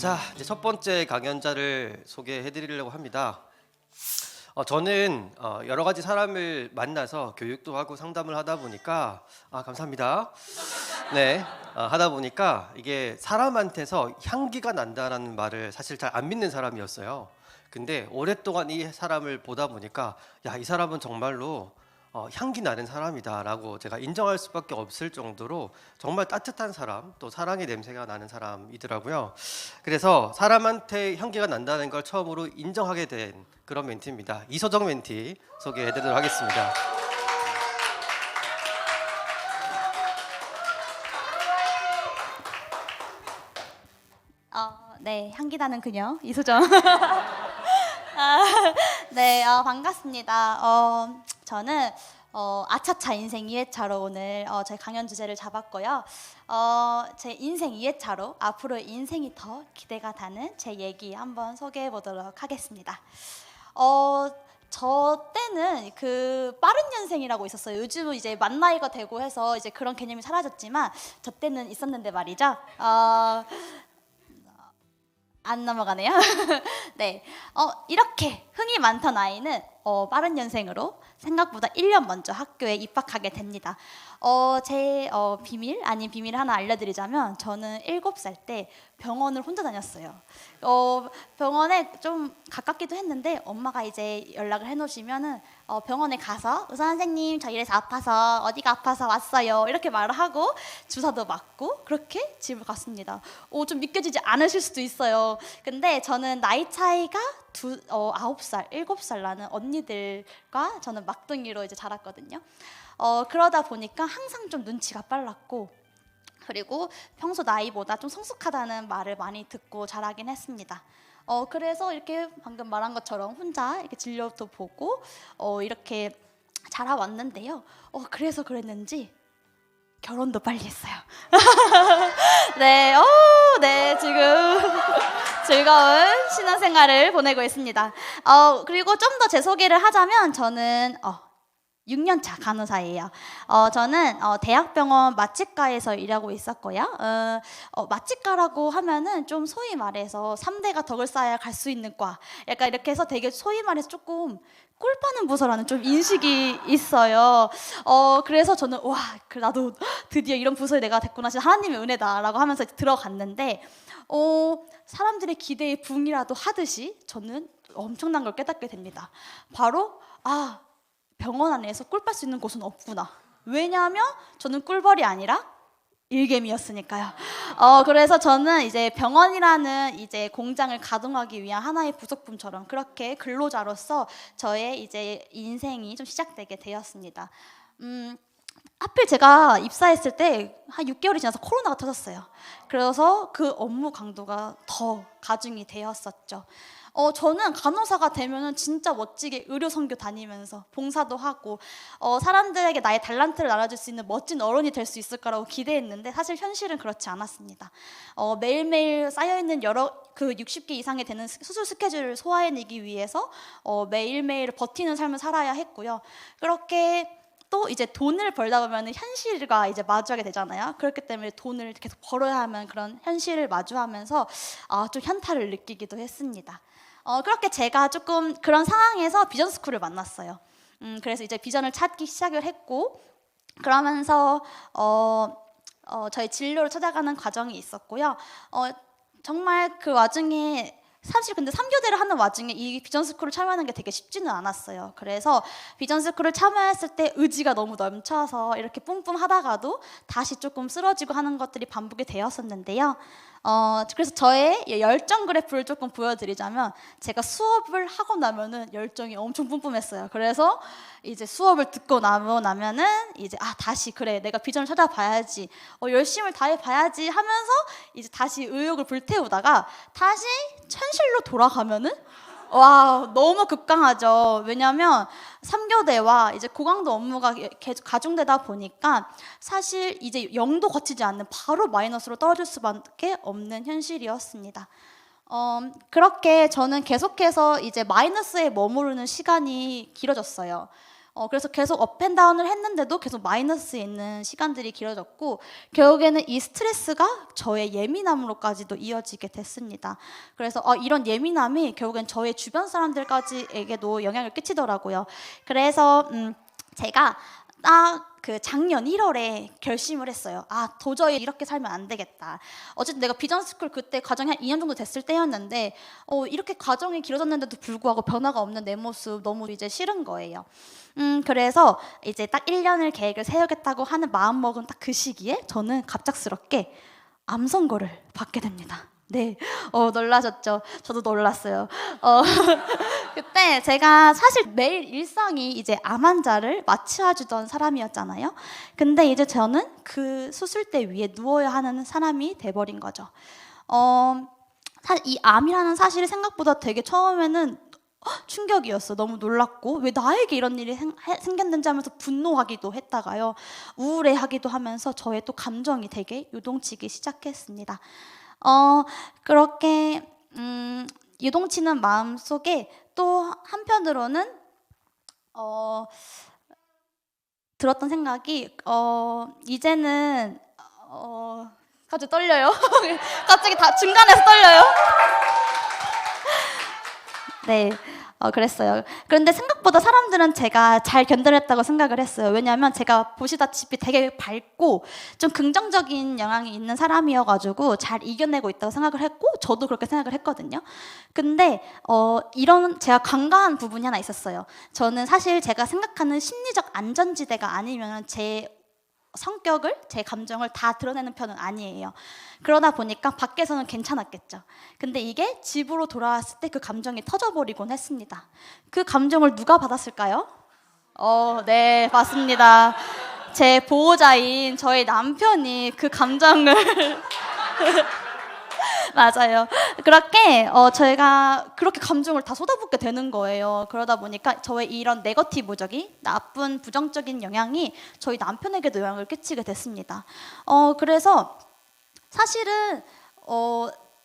자, 이제 첫 번째 강연자를 소개해 드리려고 합니다. 저는 여러 가지 사람을 만나서 교육도 하고 상담을 하다 보니까 감사합니다. 네, 하다 보니까 이게 사람한테서 향기가 난다라는 말을 사실 잘 안 믿는 사람이었어요. 근데 오랫동안 이 사람을 보다 보니까 야, 이 사람은 정말로 향기 나는 사람이다라고 제가 인정할 수밖에 없을 정도로 정말 따뜻한 사람, 또 사랑의 냄새가 나는 사람이더라고요. 그래서 사람한테 향기가 난다는 걸 처음으로 인정하게 된 그런 멘티입니다. 이소정 멘티 소개해드리도록 하겠습니다. 네, 향기 나는 그녀 이소정. 네, 반갑습니다. 저는 아차차 인생 2회차로 오늘 저희 강연 주제를 잡았고요. 제 인생 2회차로 앞으로 인생이 더 기대가 되는 제 얘기 한번 소개해 보도록 하겠습니다. 저 때는 그 빠른 년생이라고 있었어요. 요즘은 이제 만 나이가 되고 해서 이제 그런 개념이 사라졌지만 저 때는 있었는데 말이죠. 안 넘어가네요. 네, 이렇게 흥이 많던 아이는 빠른 년생으로 생각보다 1년 먼저 학교에 입학하게 됩니다. 제 비밀 아닌 비밀 하나 알려드리자면 저는 7살 때 병원을 혼자 다녔어요. 병원에 좀 가깝기도 했는데 엄마가 이제 연락을 해놓으시면은 병원에 가서 의사 선생님 저 이래서 아파서 어디가 아파서 왔어요 이렇게 말을 하고 주사도 맞고 그렇게 집을 갔습니다. 좀 믿겨지지 않으실 수도 있어요. 근데 저는 나이 차이가 9살, 7살 나는 언니들과 저는 막둥이로 이제 자랐거든요. 그러다 보니까 항상 좀 눈치가 빨랐고 그리고 평소 나이보다 좀 성숙하다는 말을 많이 듣고 자라긴 했습니다. 그래서 이렇게 방금 말한 것처럼 혼자 이렇게 진료도 보고 이렇게 자라왔는데요. 그래서 그랬는지 결혼도 빨리 했어요. 네, 네, 지금 즐거운 신혼생활을 보내고 있습니다. 그리고 좀 더 제 소개를 하자면 저는 6년차 간호사예요. 저는 대학병원 마취과에서 일하고 있었고요. 마취과라고 하면은 좀 소위 말해서 3대가 덕을 쌓아야 갈 수 있는 과. 약간 이렇게 해서 되게 소위 말해서 조금 꿀 파는 부서라는 좀 인식이 있어요. 그래서 저는 와, 나도 드디어 이런 부서에 내가 됐구나. 진짜 하나님의 은혜다라고 하면서 들어갔는데 사람들의 기대에 부응이라도 하듯이 저는 엄청난 걸 깨닫게 됩니다. 바로 병원 안에서 꿀 빨 수 있는 곳은 없구나. 왜냐하면 저는 꿀벌이 아니라 일개미였으니까요. 그래서 저는 이제 병원이라는 이제 공장을 가동하기 위한 하나의 부속품처럼 그렇게 근로자로서 저의 이제 인생이 좀 시작되게 되었습니다. 하필 제가 입사했을 때 한 6개월이 지나서 코로나가 터졌어요. 그래서 그 업무 강도가 더 가중이 되었었죠. 저는 간호사가 되면은 진짜 멋지게 의료 선교 다니면서 봉사도 하고 사람들에게 나의 달란트를 나눠줄 수 있는 멋진 어른이 될 수 있을 거라고 기대했는데 사실 현실은 그렇지 않았습니다. 매일매일 쌓여있는 여러 그 60개 이상이 되는 수술 스케줄을 소화해내기 위해서 매일매일 버티는 삶을 살아야 했고요. 그렇게 또 이제 돈을 벌다 보면 현실과 이제 마주하게 되잖아요. 그렇기 때문에 돈을 계속 벌어야 하는 그런 현실을 마주하면서 좀 현타를 느끼기도 했습니다. 그렇게 제가 조금 그런 상황에서 비전 스쿨을 만났어요. 그래서 이제 비전을 찾기 시작을 했고 그러면서 저희 진로를 찾아가는 과정이 있었고요. 정말 그 와중에 사실 근데 3교대를 하는 와중에 이 비전스쿨을 참여하는 게 되게 쉽지는 않았어요. 그래서 비전스쿨을 참여했을 때 의지가 너무 넘쳐서 이렇게 뿜뿜 하다가도 다시 조금 쓰러지고 하는 것들이 반복이 되었었는데요. 그래서 저의 열정 그래프를 조금 보여드리자면 제가 수업을 하고 나면은 열정이 엄청 뿜뿜했어요. 그래서 이제 수업을 듣고 나면은 이제 다시 그래 내가 비전을 찾아봐야지 열심을 다해봐야지 하면서 이제 다시 의욕을 불태우다가 다시 현실로 돌아가면은 와 너무 급강하죠. 왜냐하면 3교대와 이제 고강도 업무가 계속 가중되다 보니까 사실 이제 0도 거치지 않는 바로 마이너스로 떨어질 수밖에 없는 현실이었습니다. 그렇게 저는 계속해서 이제 마이너스에 머무르는 시간이 길어졌어요. 그래서 계속 업앤다운을 했는데도 계속 마이너스에 있는 시간들이 길어졌고 결국에는 이 스트레스가 저의 예민함으로까지도 이어지게 됐습니다. 그래서 이런 예민함이 결국엔 저의 주변 사람들까지에게도 영향을 끼치더라고요. 그래서 제가 딱 그 작년 1월에 결심을 했어요. 도저히 이렇게 살면 안 되겠다. 어쨌든 내가 비전스쿨 그때 과정이 한 2년 정도 됐을 때였는데 이렇게 과정이 길어졌는데도 불구하고 변화가 없는 내 모습 너무 이제 싫은 거예요. 그래서 이제 딱 1년을 계획을 세우겠다고 하는 마음먹은 딱 그 시기에 저는 갑작스럽게 암 선고를 받게 됩니다. 네, 놀라셨죠? 저도 놀랐어요. 그때 제가 사실 매일 일상이 이제 암 환자를 마취해주던 사람이었잖아요. 근데 이제 저는 그 수술대 위에 누워야 하는 사람이 돼버린 거죠. 사실 이 암이라는 사실이 생각보다 되게 처음에는 충격이었어. 너무 놀랐고 왜 나에게 이런 일이 생겼는지 하면서 분노하기도 했다가요. 우울해하기도 하면서 저의 또 감정이 되게 요동치기 시작했습니다. 그렇게 요동치는 마음 속에 또 한편으로는 들었던 생각이 이제는 갑자기 떨려요. 갑자기 다 중간에서 떨려요. 네. 그랬어요. 그런데 생각보다 사람들은 제가 잘 견뎌냈다고 생각을 했어요. 왜냐하면 제가 보시다시피 되게 밝고 좀 긍정적인 영향이 있는 사람이어가지고 잘 이겨내고 있다고 생각을 했고 저도 그렇게 생각을 했거든요. 근데 이런 제가 간과한 부분이 하나 있었어요. 저는 사실 제가 생각하는 심리적 안전지대가 아니면 제 성격을, 제 감정을 다 드러내는 편은 아니에요. 그러다 보니까 밖에서는 괜찮았겠죠. 근데 이게 집으로 돌아왔을 때 그 감정이 터져버리곤 했습니다. 그 감정을 누가 받았을까요? 네, 맞습니다. 제 보호자인 저희 남편이 그 감정을 맞아요. 그렇게 저희가 그렇게 감정을 다 쏟아붓게 되는 거예요. 그러다 보니까 저의 이런 네거티브적인 나쁜 부정적인 영향이 저희 남편에게도 영향을 끼치게 됐습니다. 그래서 사실은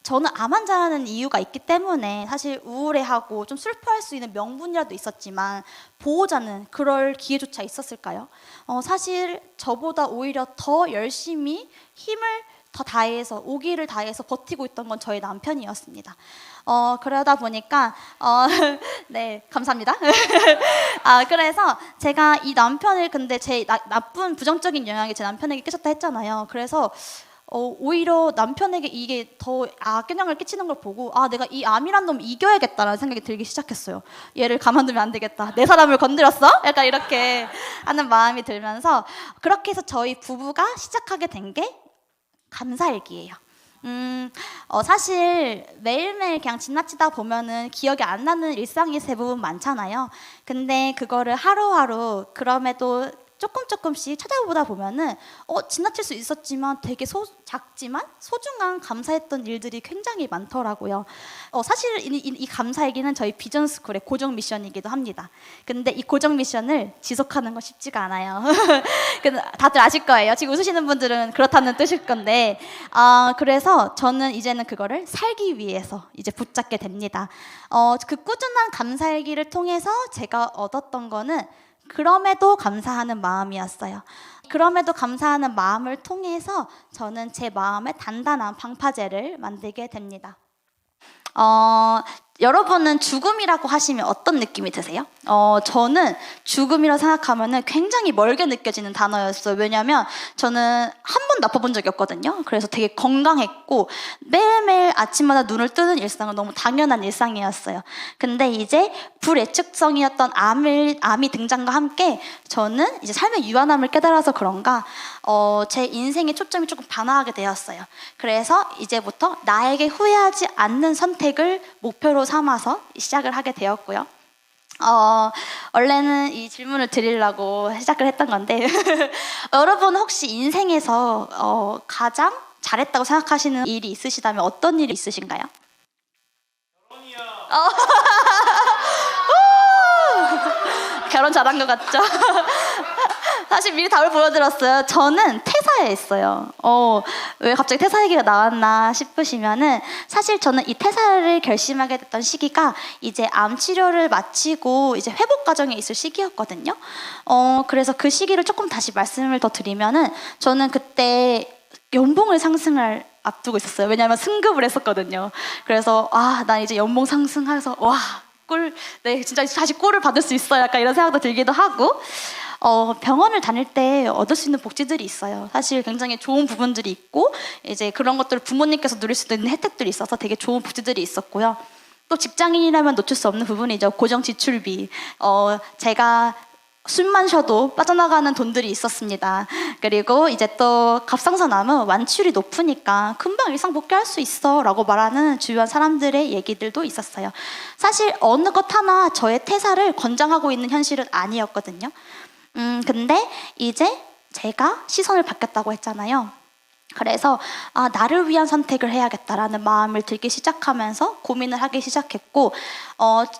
저는 암 환자라는 이유가 있기 때문에 사실 우울해하고 좀 슬퍼할 수 있는 명분이라도 있었지만 보호자는 그럴 기회조차 있었을까요? 사실 저보다 오히려 더 열심히 힘을 더 다해서 오기를 다해서 버티고 있던 건 저희 남편이었습니다. 그러다 보니까 네, 감사합니다. 그래서 제가 이 남편을 근데 제 나쁜 부정적인 영향이 제 남편에게 끼쳤다 했잖아요. 그래서 오히려 남편에게 이게 더 악영향을 끼치는 걸 보고 내가 이 암이란 놈 이겨야겠다라는 생각이 들기 시작했어요. 얘를 가만두면 안 되겠다. 내 사람을 건드렸어? 약간 이렇게 하는 마음이 들면서 그렇게 해서 저희 부부가 시작하게 된 게 감사일기예요. 사실 매일매일 그냥 지나치다 보면은 기억이 안 나는 일상이 대부분 많잖아요. 근데 그거를 하루하루 그럼에도 조금씩 찾아보다 보면은 지나칠 수 있었지만 되게 작지만 소중한 감사했던 일들이 굉장히 많더라고요. 사실 이 감사일기는 저희 비전스쿨의 고정 미션이기도 합니다. 근데 이 고정 미션을 지속하는 건 쉽지가 않아요. 다들 아실 거예요. 지금 웃으시는 분들은 그렇다는 뜻일 건데 그래서 저는 이제는 그거를 살기 위해서 이제 붙잡게 됩니다. 그 꾸준한 감사일기를 통해서 제가 얻었던 거는 그럼에도 감사하는 마음이었어요. 그럼에도 감사하는 마음을 통해서 저는 제 마음에 단단한 방파제를 만들게 됩니다. 여러분은 죽음이라고 하시면 어떤 느낌이 드세요? 저는 죽음이라고 생각하면 굉장히 멀게 느껴지는 단어였어요. 왜냐하면 저는 한 번도 아파본 적이 없거든요. 그래서 되게 건강했고 매일매일 아침마다 눈을 뜨는 일상은 너무 당연한 일상이었어요. 근데 이제 불예측성이었던 암이 등장과 함께 저는 이제 삶의 유한함을 깨달아서 그런가 제 인생의 초점이 조금 변화하게 되었어요. 그래서 이제부터 나에게 후회하지 않는 선택을 목표로 삼아서 시작을 하게 되었고요. 원래는 이 질문을 드리려고 시작을 했던 건데 여러분 혹시 인생에서 가장 잘했다고 생각하시는 일이 있으시다면 어떤 일이 있으신가요? 결혼이요. 결혼 잘한 것 같죠? 사실 미리 답을 보여드렸어요. 저는 퇴사에 있어요. 왜 갑자기 퇴사 얘기가 나왔나 싶으시면은 사실 저는 이 퇴사를 결심하게 됐던 시기가 이제 암 치료를 마치고 이제 회복 과정에 있을 시기였거든요. 그래서 그 시기를 조금 다시 말씀을 더 드리면은 저는 그때 연봉을 상승을 앞두고 있었어요. 왜냐하면 승급을 했었거든요. 그래서 난 이제 연봉 상승해서 네, 진짜 다시 꼴을 받을 수 있어요. 약간 이런 생각도 들기도 하고 병원을 다닐 때 얻을 수 있는 복지들이 있어요. 사실 굉장히 좋은 부분들이 있고 이제 그런 것들을 부모님께서 누릴 수 있는 혜택들이 있어서 되게 좋은 복지들이 있었고요. 또 직장인이라면 놓칠 수 없는 부분이죠. 고정 지출비. 제가 숨만 쉬어도 빠져나가는 돈들이 있었습니다. 그리고 이제 또 갑상선암은 완치율이 높으니까 금방 일상 복귀할 수 있어 라고 말하는 주변 사람들의 얘기들도 있었어요. 사실 어느 것 하나 저의 퇴사를 권장하고 있는 현실은 아니었거든요. 근데 이제 제가 시선을 바뀌었다고 했잖아요. 그래서 나를 위한 선택을 해야겠다라는 마음을 들기 시작하면서 고민을 하기 시작했고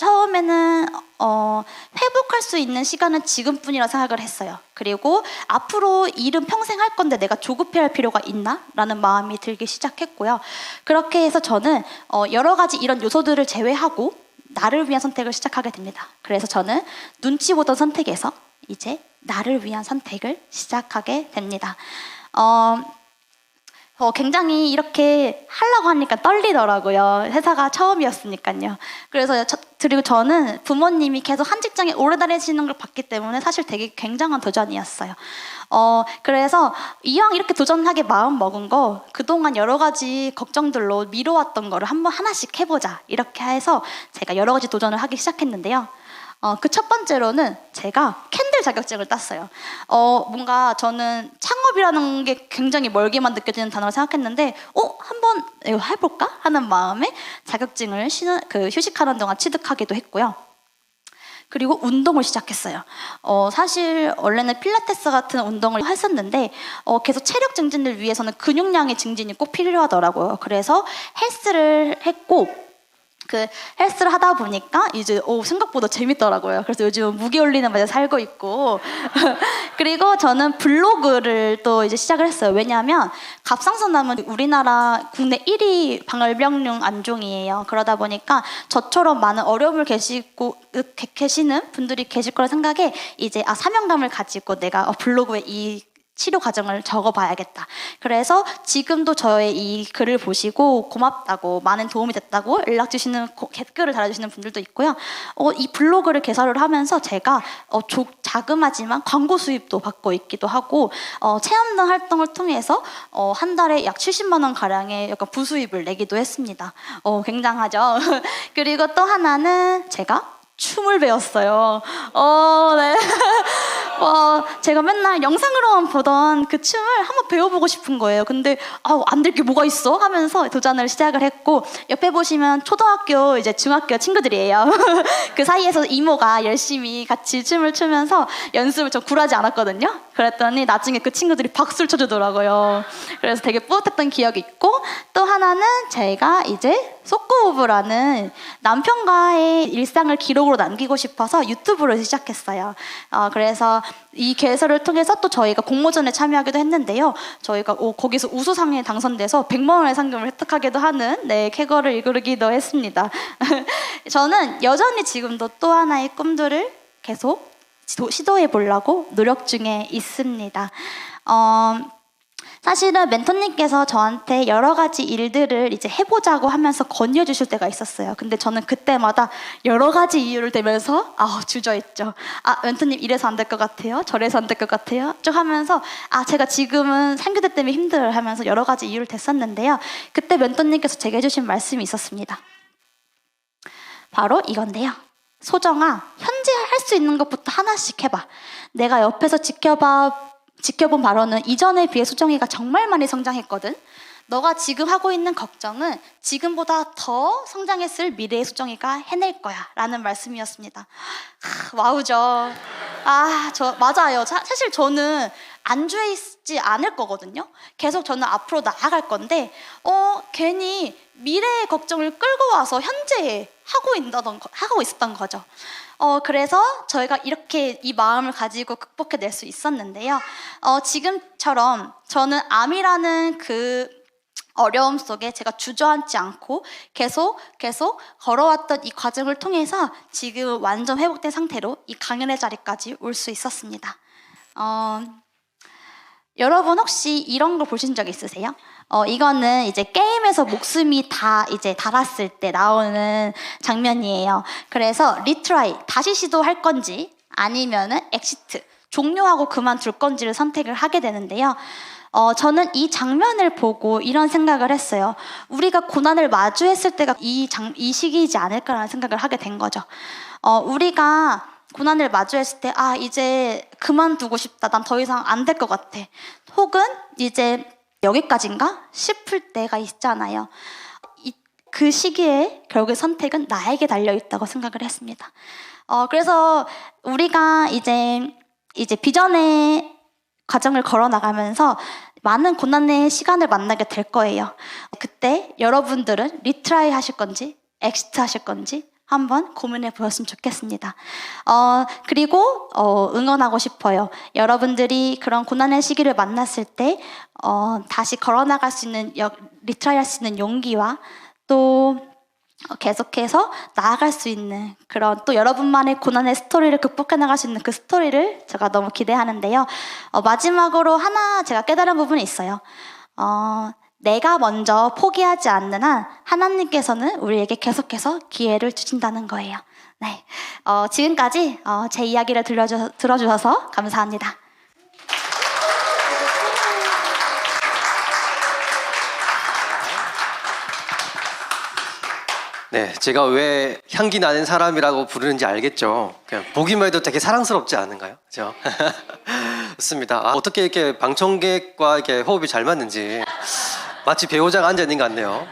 처음에는 회복할 수 있는 시간은 지금뿐이라 생각을 했어요. 그리고 앞으로 일은 평생 할 건데 내가 조급해할 필요가 있나? 라는 마음이 들기 시작했고요. 그렇게 해서 저는 여러 가지 이런 요소들을 제외하고 나를 위한 선택을 시작하게 됩니다. 그래서 저는 눈치 보던 선택에서 이제 나를 위한 선택을 시작하게 됩니다. 굉장히 이렇게 하려고 하니까 떨리더라고요. 회사가 처음이었으니까요. 그리고 저는 부모님이 계속 한 직장에 오래 다니시는 걸 봤기 때문에 사실 되게 굉장한 도전이었어요. 그래서 이왕 이렇게 도전하게 마음 먹은 거 그동안 여러 가지 걱정들로 미뤄왔던 거를 한번 하나씩 해보자 이렇게 해서 제가 여러 가지 도전을 하기 시작했는데요. 그 첫 번째로는 제가 캔들 자격증을 땄어요. 뭔가 저는 창업이라는 게 굉장히 멀게만 느껴지는 단어를 생각했는데 한번 이거 해볼까? 하는 마음에 자격증을 휴식하는 동안 취득하기도 했고요. 그리고 운동을 시작했어요. 사실 원래는 필라테스 같은 운동을 했었는데 계속 체력 증진을 위해서는 근육량의 증진이 꼭 필요하더라고요. 그래서 헬스를 했고 그 헬스를 하다 보니까 이제 생각보다 재밌더라고요. 그래서 요즘 무게 올리는 맛에 살고 있고 그리고 저는 블로그를 또 이제 시작을 했어요. 왜냐하면 갑상선암은 우리나라 국내 1위 방열병용 안종이에요. 그러다 보니까 저처럼 많은 어려움을 계시는 분들이 계실 거라 생각에 이제 사명감을 가지고 내가 블로그에 이 치료 과정을 적어봐야겠다. 그래서 지금도 저의 이 글을 보시고 고맙다고 많은 도움이 됐다고 연락 주시는 댓글을 달아주시는 분들도 있고요. 이 블로그를 개설을 하면서 제가 자그마지만 광고 수입도 받고 있기도 하고 체험단 활동을 통해서 한 달에 약 70만 원 가량의 약간 부수입을 내기도 했습니다. 굉장하죠. 그리고 또 하나는 제가 춤을 배웠어요. 네. 제가 맨날 영상으로만 보던 그 춤을 한번 배워보고 싶은 거예요. 근데 안 될 게 뭐가 있어? 하면서 도전을 시작을 했고 옆에 보시면 초등학교 이제 중학교 친구들이에요. 그 사이에서 이모가 열심히 같이 춤을 추면서 연습을 좀 굴하지 않았거든요. 그랬더니 나중에 그 친구들이 박수를 쳐주더라고요. 그래서 되게 뿌듯했던 기억이 있고 또 하나는 제가 이제 속고부부라는 남편과의 일상을 기록으로 남기고 싶어서 유튜브를 시작했어요. 그래서 이 개설을 통해서 또 저희가 공모전에 참여하기도 했는데요. 저희가 거기서 우수상에 당선돼서 100만 원의 상금을 획득하기도 하는 쾌거를 이루기도 했습니다. 저는 여전히 지금도 또 하나의 꿈들을 계속 시도해 보려고 노력 중에 있습니다. 사실은 멘토님께서 저한테 여러 가지 일들을 이제 해보자고 하면서 권유해 주실 때가 있었어요. 근데 저는 그때마다 여러 가지 이유를 대면서 주저했죠. 멘토님 이래서 안 될 것 같아요. 저래서 안 될 것 같아요. 쭉 하면서 제가 지금은 상교대 때문에 힘들어요 하면서 여러 가지 이유를 댔었는데요. 그때 멘토님께서 제게 해주신 말씀이 있었습니다. 바로 이건데요. 소정아, 현재 할 수 있는 것부터 하나씩 해봐. 내가 옆에서 지켜본 바로는 이전에 비해 수정이가 정말 많이 성장했거든. 너가 지금 하고 있는 걱정은 지금보다 더 성장했을 미래의 수정이가 해낼 거야 라는 말씀이었습니다. 와우죠. 맞아요. 사실 저는 안주해 있지 않을 거거든요. 계속 저는 앞으로 나아갈 건데 괜히 미래의 걱정을 끌고 와서 현재에 하고 있었던 거죠. 그래서 저희가 이렇게 이 마음을 가지고 극복해낼 수 있었는데요. 지금처럼 저는 암이라는 그 어려움 속에 제가 주저앉지 않고 계속 걸어왔던 이 과정을 통해서 지금 완전 회복된 상태로 이 강연의 자리까지 올 수 있었습니다. 여러분 혹시 이런 거 보신 적 있으세요? 이거는 이제 게임에서 목숨이 다 이제 닳았을 때 나오는 장면이에요. 그래서 리트라이, 다시 시도할 건지 아니면은 엑시트, 종료하고 그만둘 건지를 선택을 하게 되는데요. 저는 이 장면을 보고 이런 생각을 했어요. 우리가 고난을 마주했을 때가 이 시기이지 않을까라는 생각을 하게 된 거죠. 우리가 고난을 마주했을 때 이제 그만두고 싶다. 난 더 이상 안 될 것 같아. 혹은 이제 여기까지인가 싶을 때가 있잖아요. 그 시기에 결국에 선택은 나에게 달려있다고 생각을 했습니다. 그래서 우리가 이제 비전의 과정을 걸어나가면서 많은 고난의 시간을 만나게 될 거예요. 그때 여러분들은 리트라이 하실 건지 엑시트 하실 건지 한번 고민해 보셨으면 좋겠습니다. 그리고 응원하고 싶어요. 여러분들이 그런 고난의 시기를 만났을 때 다시 걸어나갈 수 있는 리트라이 할 수 있는 용기와 또 계속해서 나아갈 수 있는 그런 또 여러분만의 고난의 스토리를 극복해 나갈 수 있는 그 스토리를 제가 너무 기대하는데요. 마지막으로 하나 제가 깨달은 부분이 있어요. 내가 먼저 포기하지 않는 한 하나님께서는 우리에게 계속해서 기회를 주신다는 거예요. 네, 지금까지 제 이야기를 들어주셔서 감사합니다. 네, 제가 왜 향기 나는 사람이라고 부르는지 알겠죠? 그냥 보기만 해도 되게 사랑스럽지 않은가요? 그죠? 좋습니다. 어떻게 이렇게 방청객과 이렇게 호흡이 잘 맞는지 마치 배우자가 앉아 있는 것 같네요.